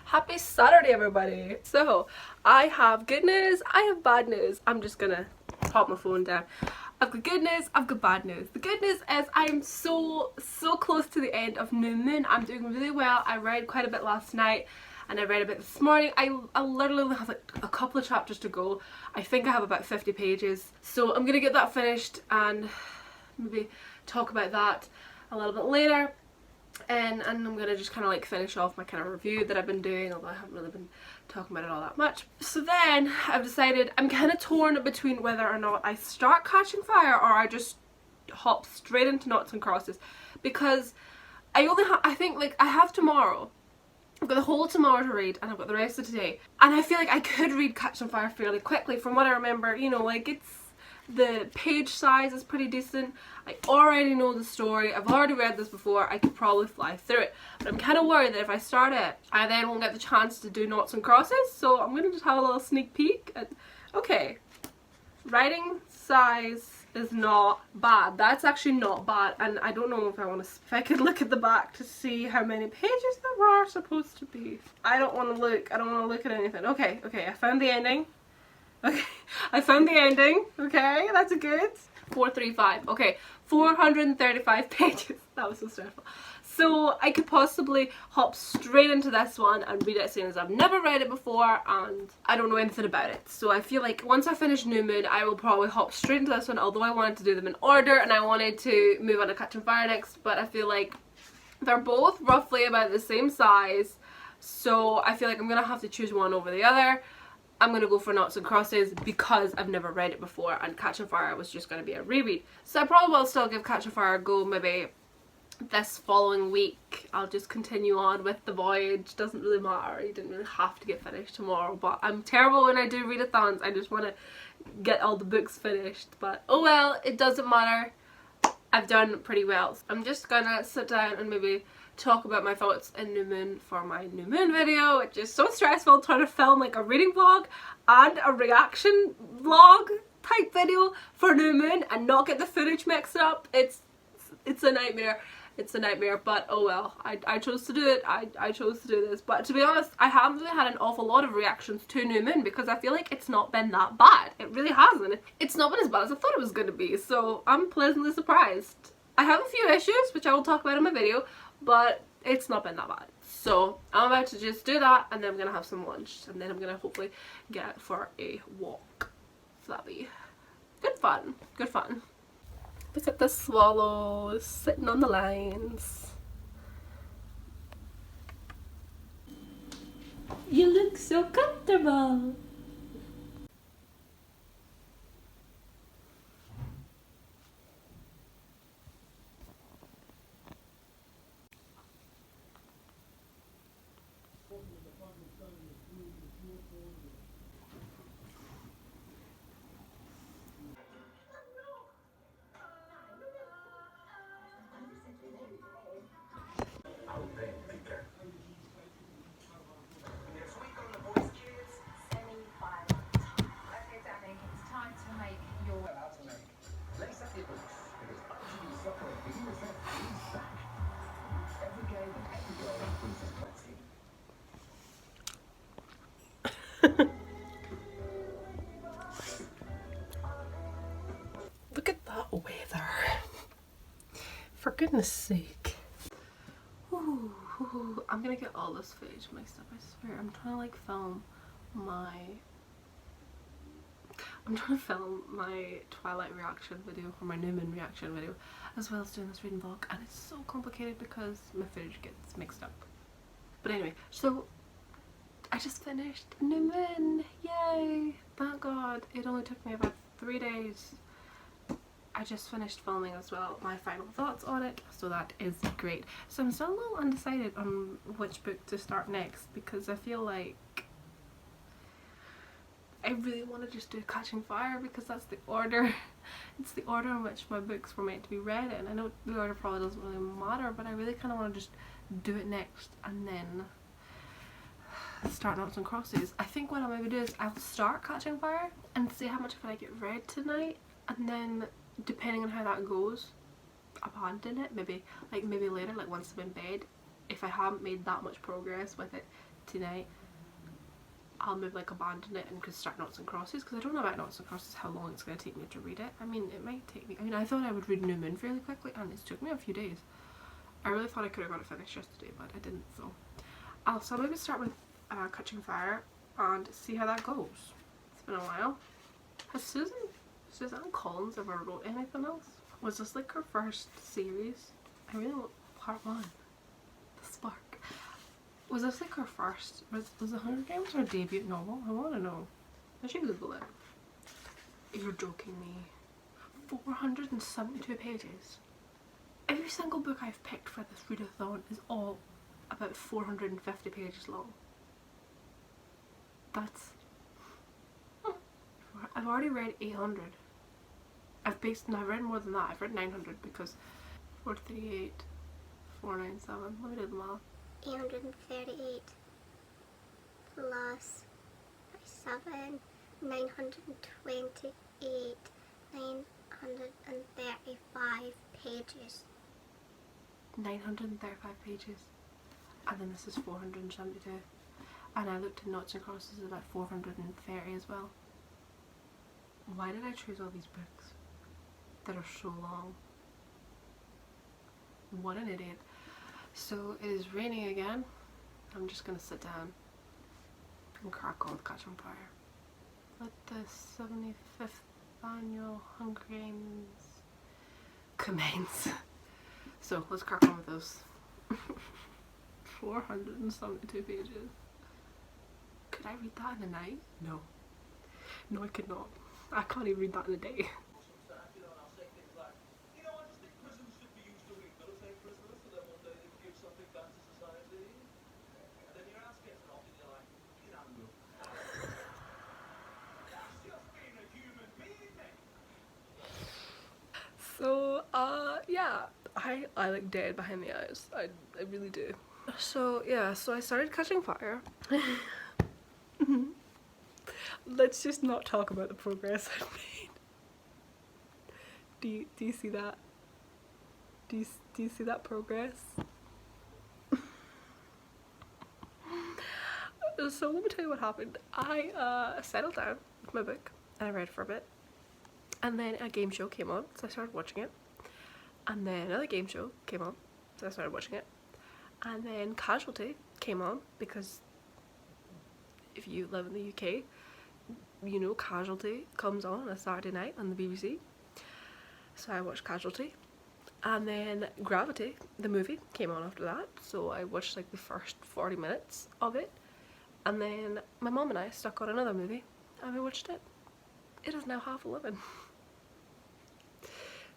Happy Saturday, everybody! So, I have good news, I have bad news. I'm just gonna pop my phone down. I've got good news, I've got bad news. The good news is I'm so close to the end of New Moon. I'm doing really well. I read quite a bit last night and I read a bit this morning. I literally only have like a couple of chapters to go. I think I have about 50 pages. So I'm gonna get that finished and maybe talk about that a little bit later. And I'm gonna just kind of like finish off my kind of review that I've been doing, although I haven't really been talking about it all that much. So then I've decided I'm kind of torn between whether or not I start Catching Fire or I just hop straight into Noughts and Crosses, because I only have, I think like I have tomorrow. I've got the whole tomorrow to read and I've got the rest of today, and I feel like I could read Catching Fire fairly quickly. From what I remember, you know, like the page size is pretty decent. I already know the story. I've already read this before. I could probably fly through it. But I'm kind of worried that if I start it, I then won't get the chance to do Noughts and Crosses. So I'm going to just have a little sneak peek. Okay. Writing size is not bad. That's actually not bad. And I don't know if I want to, if I could look at the back to see how many pages there are supposed to be. I don't want to look. I don't want to look at anything. Okay, I found the ending. Okay, I found the ending. Okay, that's a good 435. Okay, 435 pages. That was so stressful. So I could possibly hop straight into this one and read it as soon as I've never read it before and I don't know anything about it. So I feel like once I finish New Moon, I will probably hop straight into this one, although I wanted to do them in order and I wanted to move on to Catching Fire next, but I feel like they're both roughly about the same size, so I feel like I'm going to have to choose one over the other. I'm going to go for Noughts and Crosses because I've never read it before and Catching Fire was just going to be a reread. So I probably will still give Catching Fire a go maybe this following week. I'll just continue on with the voyage. Doesn't really matter. You didn't really have to get finished tomorrow, but I'm terrible when I do readathons. I just want to get all the books finished, but oh well, it doesn't matter. I've done pretty well. I'm just gonna sit down and maybe talk about my thoughts in New Moon for my New Moon video, which is so stressful trying to film like a reading vlog and a reaction vlog type video for New Moon and not get the footage mixed up. It's a nightmare. It's a nightmare, but oh well. I chose to do it. I chose to do this. But to be honest, I haven't really had an awful lot of reactions to New Moon because I feel like it's not been that bad. It really hasn't. It's not been as bad as I thought it was going to be, so I'm pleasantly surprised. I have a few issues, which I will talk about in my video, but it's not been that bad. So I'm about to just do that and then I'm going to have some lunch and then I'm going to hopefully get out for a walk. So that'll be good fun. Good fun. Look at the swallows sitting on the lines. You look so comfortable. Look at that weather. For goodness sake. Ooh, I'm gonna get all this footage mixed up, I swear. I'm trying to like film my Twilight reaction video or my New Moon reaction video as well as doing this reading vlog, and it's so complicated because my footage gets mixed up. But anyway, so I just finished New Moon. Yay! Thank God. It only took me about 3 days. I just finished filming as well my final thoughts on it, so that is great. So I'm still a little undecided on which book to start next because I feel like I really want to just do Catching Fire because that's the order. It's the order in which my books were meant to be read in. I know the order probably doesn't really matter, but I really kind of want to just do it next and then start Noughts and Crosses. I think what I'll maybe do is I'll start Catching Fire and see how much of it I get read tonight, and then depending on how that goes, abandon it. Maybe later, like once I'm in bed, if I haven't made that much progress with it, tonight I'll maybe like abandon it and could start Noughts and Crosses, because I don't know about Noughts and Crosses how long it's going to take me to read it. I mean, it might take me, I mean, I thought I would read New Moon fairly quickly and it's took me a few days. I really thought I could have got it finished yesterday, but I didn't, so I'll maybe start with Catching Fire and see how that goes. It's been a while. Has Suzanne Collins ever wrote anything else? Was this like her first series? I really want part 1. The Spark. Was this like her first, was the Hunger Games her debut novel? I want to know. I should Google it. You're joking me. 472 pages. Every single book I've picked for this readathon is all about 450 pages long. That's... I've already read 800. I've read more than that. I've read 900 because 438, 497. Let me do the math. 838 plus 7, 928, 935 pages. 935 pages. And then this is 472. And I looked at Noughts and Crosses about 430 as well. Why did I choose all these books that are so long? What an idiot. So it is raining again. I'm just gonna sit down and crack on with Catching Fire. Let the 75th annual Hunger Games commence. So let's crack on with those. 472 pages. Could I read that in a night? No. No, I could not. I can't even read that in a day. So, yeah, I like dead behind the eyes. I really do. So, yeah, so I started Catching Fire. Let's just not talk about the progress I've made. Do you see that? Do you see that progress? So let me tell you what happened. I settled down with my book and I read for a bit. And then a game show came on, so I started watching it. And then another game show came on, so I started watching it. And then Casualty came on, because if you live in the UK, you know Casualty comes on a Saturday night on the BBC. So I watched Casualty. And then Gravity, the movie, came on after that. So I watched like the first 40 minutes of it. And then my mom and I stuck on another movie and we watched it. It is now 11:30.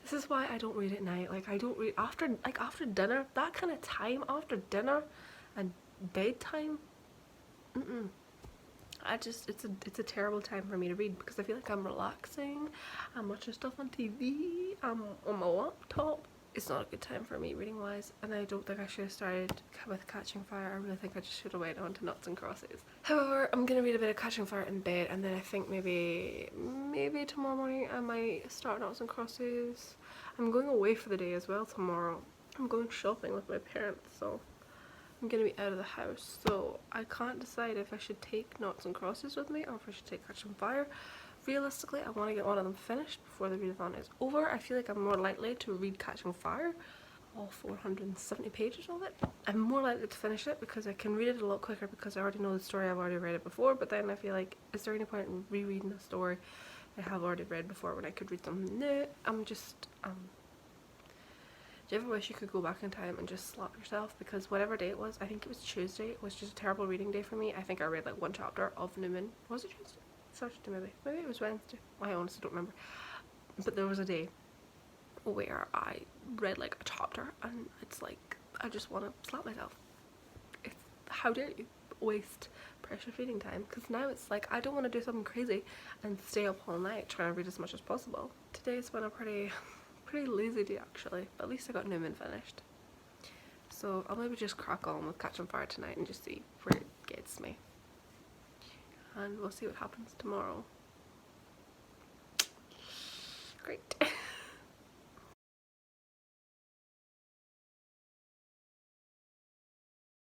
This is why I don't read at night. Like, I don't read after dinner. That kind of time after dinner and bedtime. It's a terrible time for me to read, because I feel like I'm relaxing, I'm watching stuff on TV, I'm on my laptop. It's not a good time for me reading wise, and I don't think I should have started with Catching Fire. I really think I just should have went on to Noughts and Crosses. However, I'm gonna read a bit of Catching Fire in bed, and then I think maybe tomorrow morning I might start Noughts and Crosses. I'm going away for the day as well tomorrow. I'm going shopping with my parents, so I'm gonna be out of the house, so I can't decide if I should take Noughts and Crosses with me or if I should take Catching Fire. Realistically, I want to get one of them finished before the readathon is over. I feel like I'm more likely to read Catching Fire, all 470 pages of it. I'm more likely to finish it because I can read it a lot quicker, because I already know the story, I've already read it before. But then I feel like, is there any point in rereading a story I have already read before when I could read something new? I'm just, do you ever wish you could go back in time and just slap yourself? Because whatever day it was, I think it was Tuesday, it was just a terrible reading day for me. I think I read like one chapter of New Moon. Was it Tuesday? Saturday maybe it was Wednesday. I honestly don't remember. But there was a day where I read like a chapter and it's like, I just want to slap myself. It's, how dare you waste precious reading time? Because now it's like, I don't want to do something crazy and stay up all night trying to read as much as possible. Today's been a pretty lazy day actually, but at least I got New Moon finished. So I'll maybe just crack on with Catching Fire tonight and just see where it gets me. And we'll see what happens tomorrow. Great.